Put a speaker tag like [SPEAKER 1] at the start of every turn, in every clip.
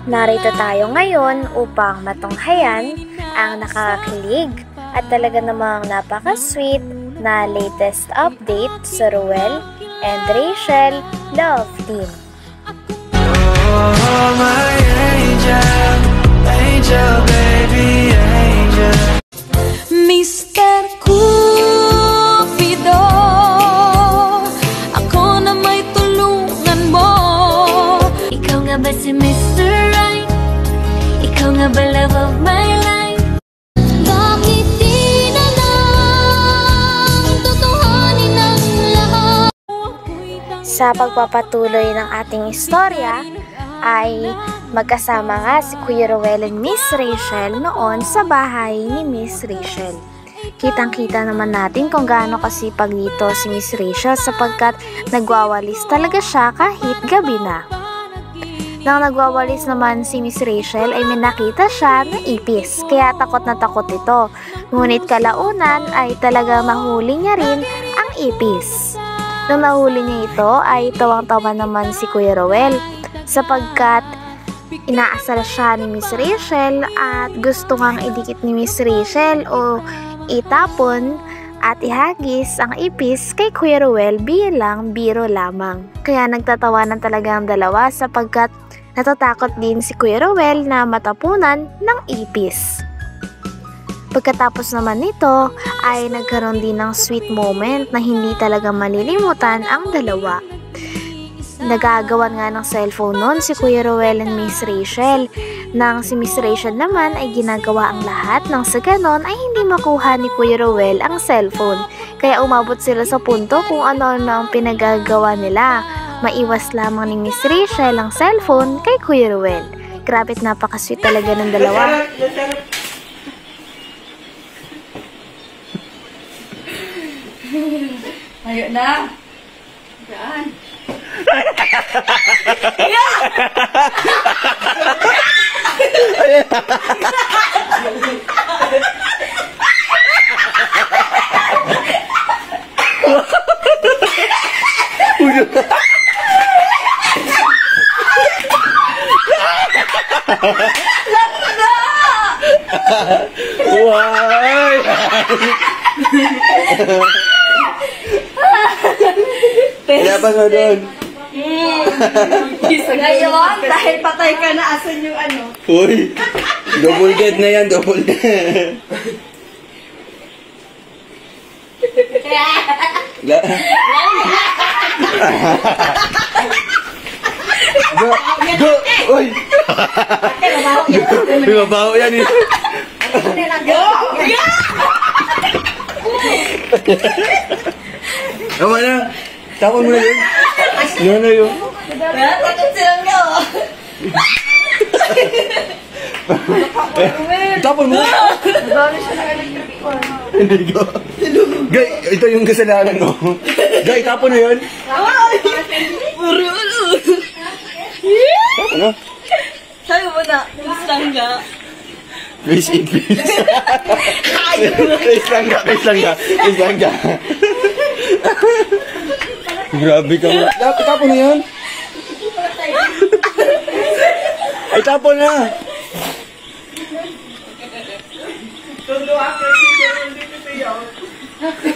[SPEAKER 1] Narito tayo ngayon upang matunghayan ang nakakakilig at talaga namang napaka-sweet na latest update sa Ruel and Rachel Love Team.
[SPEAKER 2] Oh, my angel, angel, baby, angel.
[SPEAKER 3] Mr. Cupido, ako na may tulungan mo. Ikaw nga ba si Mr. Right? Ikaw nga ba love of my life? Bakit di na lang tutuhanin ang lahat?
[SPEAKER 1] Sa pagpapatuloy ng ating istorya ay magkasama nga si Kuya Ruel and Miss Rachel noon sa bahay ni Miss Rachel. Kitang-kita naman natin kung gaano kasipag dito si Miss Rachel sapagkat nagwawalis talaga siya kahit gabi na. Nang nagwawalis naman si Miss Rachel ay may nakita siya na ipis, kaya takot na takot ito. Ngunit kalaunan ay talagang nahuli niya rin ang ipis. Nung nahuli niya ito ay tawang-tawa naman si Kuya Ruel sapagkat inaasar siya ni Miss Rachel at gusto ngang idikit ni Miss Rachel o itapon at ihagis ang ipis kay Kuya Ruel bilang biro lamang. Kaya nagtatawanan talaga ang dalawa sapagkat natatakot din si Kuya Ruel na matapunan ng ipis. Pagkatapos naman nito ay nagkaroon din ng sweet moment na hindi talaga malilimutan ang dalawa. Nagagawan nga ng cellphone noon si Kuya Ruel and Miss Rachel. Nang si Miss Rachel naman ay ginagawa ang lahat nang sa ganon ay hindi makuha ni Kuya Ruel ang cellphone. Kaya umabot sila sa punto kung ano-ano ang pinagagawa nila. Maiwas lamang ni Miss Rachel ang cellphone kay Kuya Ruel. Grabe't napakasweet talaga ng dalawa.
[SPEAKER 4] Ayo na. Yan.
[SPEAKER 2] Why? Kenapa ka doon?
[SPEAKER 4] Ngayon, dahil patay ka na, asan yung ano?
[SPEAKER 2] Uy, double dead na yan, double dead. Go! Uy! May mabaho yan eh. Tama na. Tapon mo na yun. Ano na yun?
[SPEAKER 4] Takot silang ka, oh.
[SPEAKER 2] Tapon mo. Hindi ko. Gay, ito yung kasalanan mo. Gay, tapon na yun.
[SPEAKER 4] Puro ulo.
[SPEAKER 2] Tapon na.
[SPEAKER 4] Sabi mo na, please lang ka.
[SPEAKER 2] Please eat, please. Please lang ka, please lang ka. Please lang ka. Grabe ka mo. Tapon na yun. Ay, tapon na.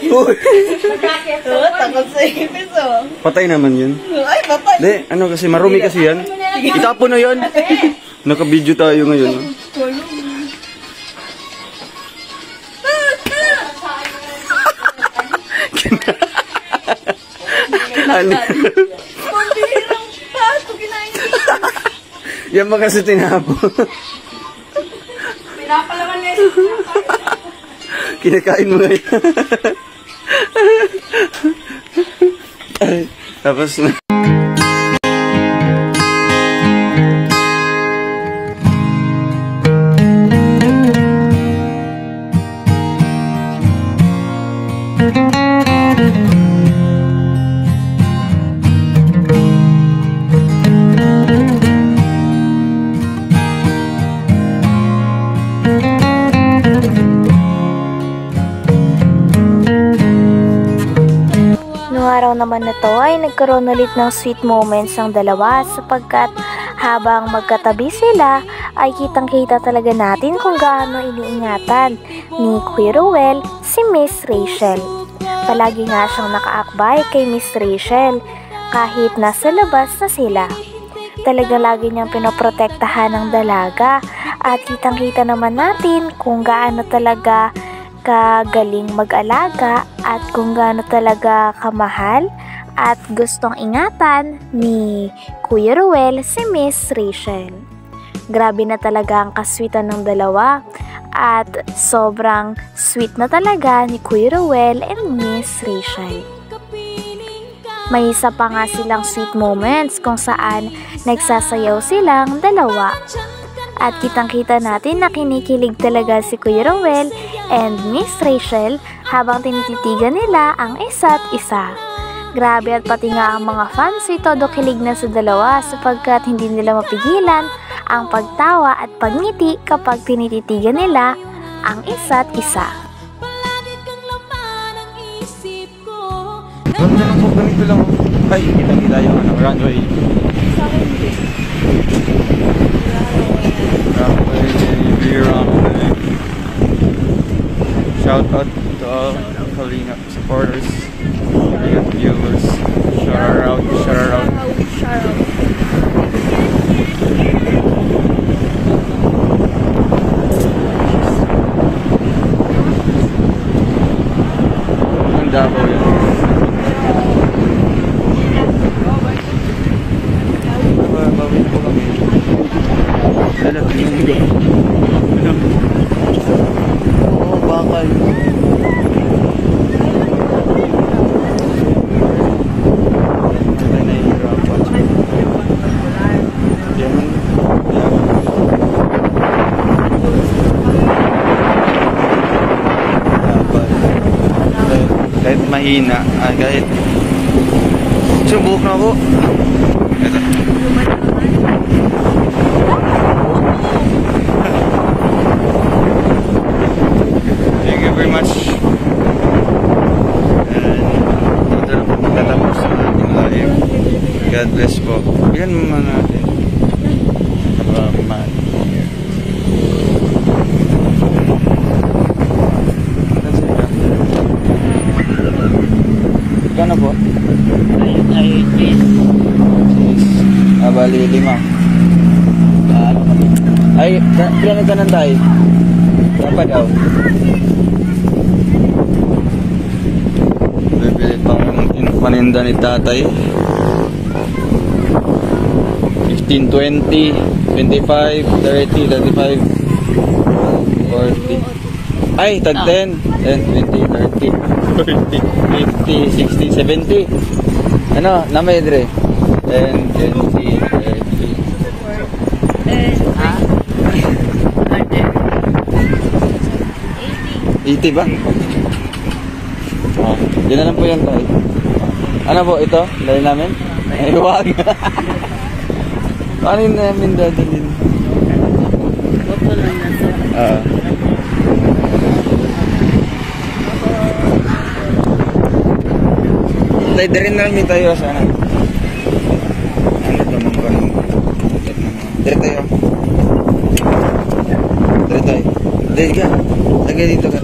[SPEAKER 2] Uy.
[SPEAKER 4] Takot sa ipis, oh.
[SPEAKER 2] Patay naman yun.
[SPEAKER 4] Ay, patay.
[SPEAKER 2] Hindi, ano kasi, marumi kasi yan. Itapon na yun. Naka-video tayo ngayon. Ano?
[SPEAKER 4] Pambihirang pato, kinain.
[SPEAKER 2] Yan ba kasi tinapon?
[SPEAKER 4] Pinapalaman niya.
[SPEAKER 2] Kinakain mo ngayon. Ay, tapos na.
[SPEAKER 1] Noong araw naman na to ay nagkaroon ulit ng sweet moments ang dalawa sapagkat Habang magkatabi sila, ay kitang-kita talaga natin kung gaano iniingatan ni Kuya Ruel si Miss Rachel. Palagi nga siyang nakaakbay kay Miss Rachel kahit nasa labas na sila. Talaga lagi niyang pinoprotektahan ng dalaga at kitang-kita naman natin kung gaano talaga kagaling mag-alaga at kung gaano talaga kamahal at gustong ingatan ni Kuya Ruel si Miss Rachel. Grabe na talaga ang kaswitan ng dalawa at sobrang sweet na talaga ni Kuya Ruel and Miss Rachel. May isa pa nga silang sweet moments kung saan nagsasayaw silang dalawa. At kitang-kita natin na kinikilig talaga si Kuya Ruel and Miss Rachel habang tinititigan nila ang isa't isa. Grabe at pati nga ang mga fans ay todo kilig na sa dalawa sapagkat hindi nila mapigilan ang pagtawa at pagngiti kapag tinititigan nila ang isa't isa.
[SPEAKER 2] Ganito lang. Ay, kita-kita yung runway. Runway. Shout out to all Kalinga supporters, Kalinga viewers. Shout out. Ang Davao yun. Bawin po kami. Dalat yung oh, bakal. Kahit mahina, kahit subok na ako. Ito. Thank you very much. And ito na po magtatapos sa ating live. God bless po. Bigyan mo naman natin. Gano po? Bali 5. Ay, kailan ka nang tayo? Dapat daw. Bibili pang paninda ni tatay. 15, 20, 25, 30, 35, 40. Ay, tag 10, 10, 20, 30, 40, 50, 60, 70. Ano, namay dre? 10, 20, 30. 80 ba? Oh, yun na lang po yan tayo. Ano po ito? Dahil namin? Ay, huwag. Paano yun namin dadalhin? Tayo rin na lang tayo sana. Ano naman ko nang dire tayo. Dire tayo. Dire ka. Lagay dito ka.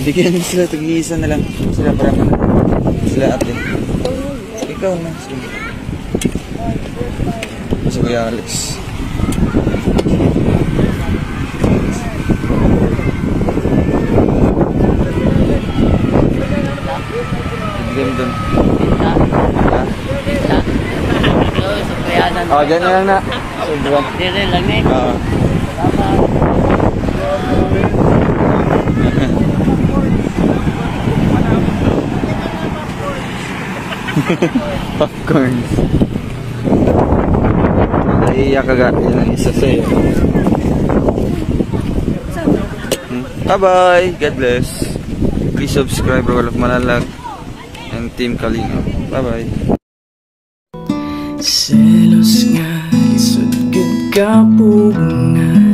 [SPEAKER 2] Bigyan sila, tag-iisa na lang. Sila para man. Sila atin. Ikaw na. Sige. Si Kuya Alex. Game dun. Oh, dyan na lang na.
[SPEAKER 4] Dire lang eh.
[SPEAKER 2] Oo. Popcorn. Naiiyak agad. Yan ang isa sa'yo. Bye-bye. God bless. Please subscribe Rogal of Malalag and Team Kalinga. Bye-bye.
[SPEAKER 5] Selos nga lisod gud kapungan,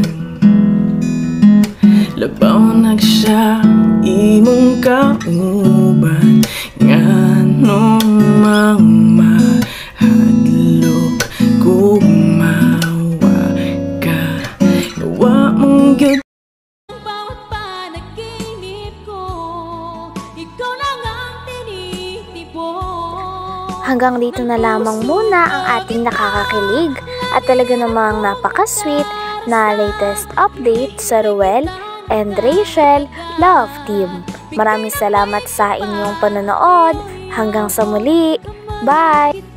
[SPEAKER 5] labaw nagsya imong kauban, ngano mang mahal gyud.
[SPEAKER 3] Bawat panaginip ko, ikaw lang ang tinitipon.
[SPEAKER 1] Hanggang dito na lamang muna ang ating nakakakilig at talaga namang napaka-sweet na latest update sa Ruel and Rachel Love Team. Maraming salamat sa inyong panonood. Hanggang sa muli. Bye!